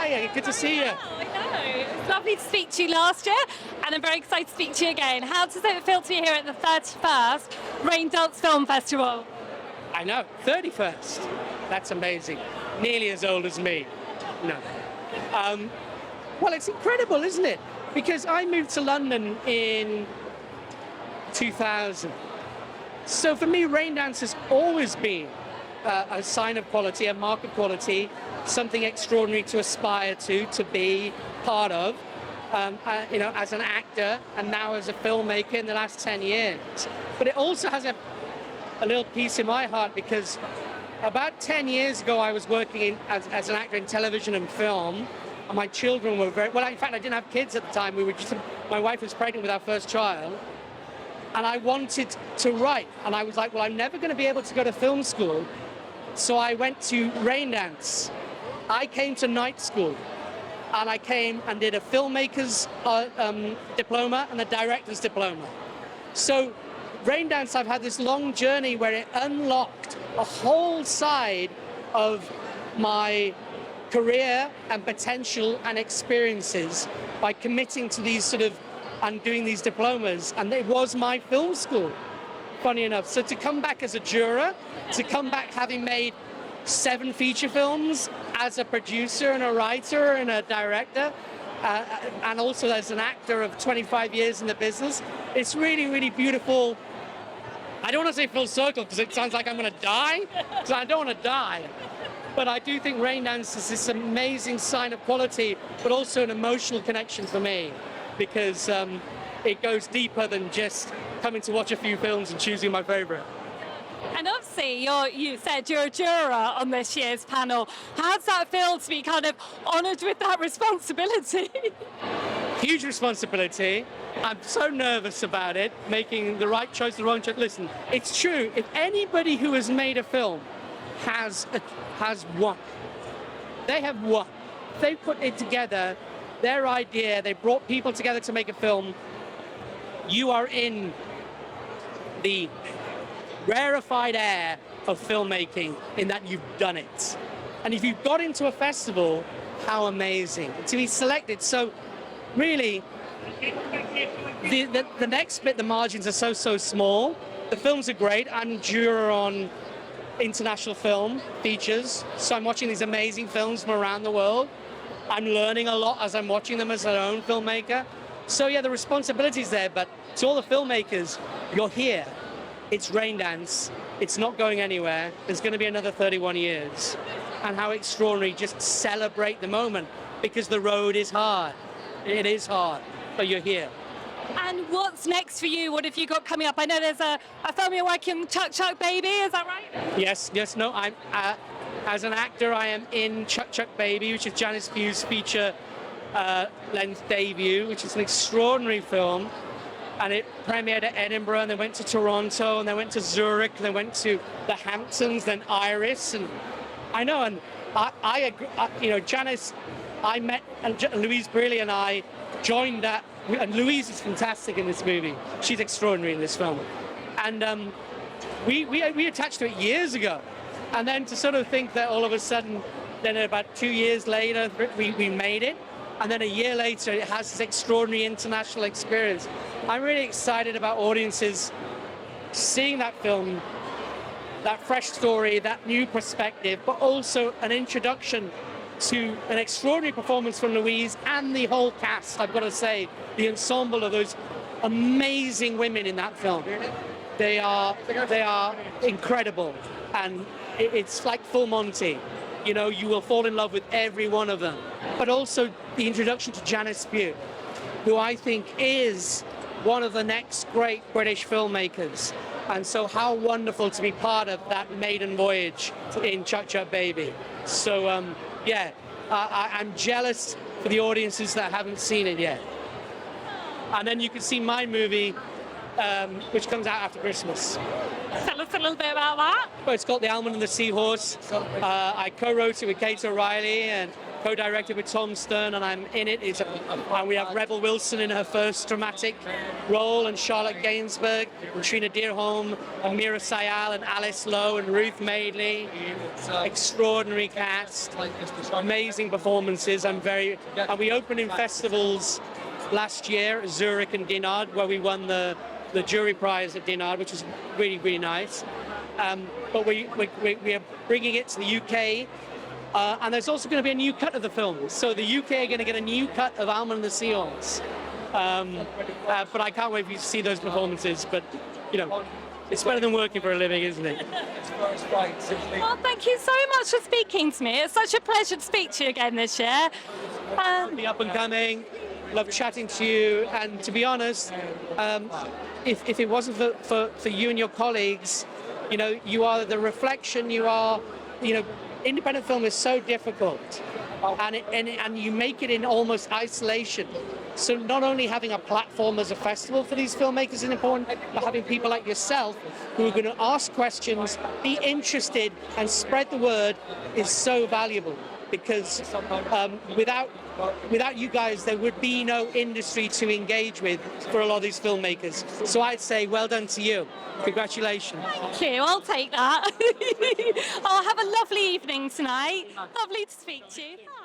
Hi, good to see you. I know. It's lovely to speak to you last year, and I'm very excited to speak to you again. How does it feel to be here at the 31st Raindance Film Festival? I know, 31st. That's amazing. Nearly as old as me. No. Well, it's incredible, isn't it? Because I moved to London in 2000. So for me, Raindance has always been a sign of quality, a mark of quality, something extraordinary to aspire to be part of, as an actor and now as a filmmaker in the last 10 years. But it also has a little piece in my heart because about 10 years ago I was working as an actor in television and film, and my children were in fact I didn't have kids at the time. My wife was pregnant with our first child, and I wanted to write, and I was like, well, I'm never going to be able to go to film school, so I went to Raindance. I came to night school, and I came and did a filmmaker's diploma and a director's diploma. So Raindance, I've had this long journey where it unlocked a whole side of my career and potential and experiences by committing to these and doing these diplomas, and it was my film school, funny enough. So to come back as a juror, to come back having made 7 feature films as a producer and a writer and a director, and also as an actor of 25 years in the business, it's really, really beautiful. I don't want to say full circle because it sounds like I'm going to die, because I don't want to die. But I do think Raindance is this amazing sign of quality, but also an emotional connection for me, because it goes deeper than just coming to watch a few films and choosing my favorite. And obviously, you said you're a juror on this year's panel. How does that feel to be kind of honoured with that responsibility? Huge responsibility. I'm so nervous about it, making the right choice, the wrong choice. Listen, it's true. If anybody who has made a film has won, they have won. They put it together, their idea, they brought people together to make a film. You are in the rarefied air of filmmaking in that you've done it. And if you've got into a festival, how amazing to be selected. So really, the next bit, the margins are so small. The films are great. I'm juror on international film features, so I'm watching these amazing films from around the world. I'm learning a lot as I'm watching them as an own filmmaker. So yeah, the responsibility's there, but to all the filmmakers, you're here. It's Raindance. It's not going anywhere. There's going to be another 31 years. And how extraordinary, just celebrate the moment, because the road is hard. It is hard, but you're here. And what's next for you? What have you got coming up? I know there's a film you're working on, Chuck Chuck Baby, is that right? Yes, no, I'm, as an actor, I am in Chuck Chuck Baby, which is Janice Pugh's feature length debut, which is an extraordinary film. And it premiered at Edinburgh, and they went to Toronto, and they went to Zurich, and they went to the Hamptons, then Iris, and I know, and I agree, Janice, I met, and Louise Brealey and I joined that, and Louise is fantastic in this movie. She's extraordinary in this film. And we attached to it years ago, and then to sort of think that all of a sudden, then about 2 years later, we made it, and then a year later, it has this extraordinary international experience. I'm really excited about audiences seeing that film, that fresh story, that new perspective, but also an introduction to an extraordinary performance from Louise and the whole cast. I've got to say, the ensemble of those amazing women in that film. They are incredible, and it's like full Monty. You will fall in love with every one of them. But also the introduction to Janice Pugh, who I think is one of the next great British filmmakers. And so how wonderful to be part of that maiden voyage in Chuck Chuck Baby. So I'm jealous for the audiences that haven't seen it yet. And then you can see my movie, which comes out after Christmas. Tell us a little bit about that. Well, it's called The Almond and the Seahorse. I co-wrote it with Kate O'Reilly, and co-directed with Tom Stern, and I'm in it. And we have Rebel Wilson in her first dramatic role, and Charlotte Gainsbourg, and Trina Dearholm, and Mira Sayal, and Alice Lowe, and Ruth Madeley. Extraordinary cast, amazing performances. And we opened in festivals last year, Zurich and Dinard, where we won the jury prize at Dinard, which was really, really nice. But we are bringing it to the UK, and there's also going to be a new cut of the film. So the UK are going to get a new cut of Almond and the Seance. But I can't wait for you to see those performances. But, you know, it's better than working for a living, isn't it? Well, thank you so much for speaking to me. It's such a pleasure to speak to you again this year. Be up and coming. Love chatting to you. And to be honest, if it wasn't for you and your colleagues, you know, you are the reflection. You are, you know, independent film is so difficult, and you make it in almost isolation. So not only having a platform as a festival for these filmmakers is important, but having people like yourself who are going to ask questions, be interested, and spread the word is so valuable. Because without you guys, there would be no industry to engage with for a lot of these filmmakers. So I'd say well done to you. Congratulations. Thank you, I'll take that. I'll have a lovely evening tonight. Lovely to speak to you. Bye.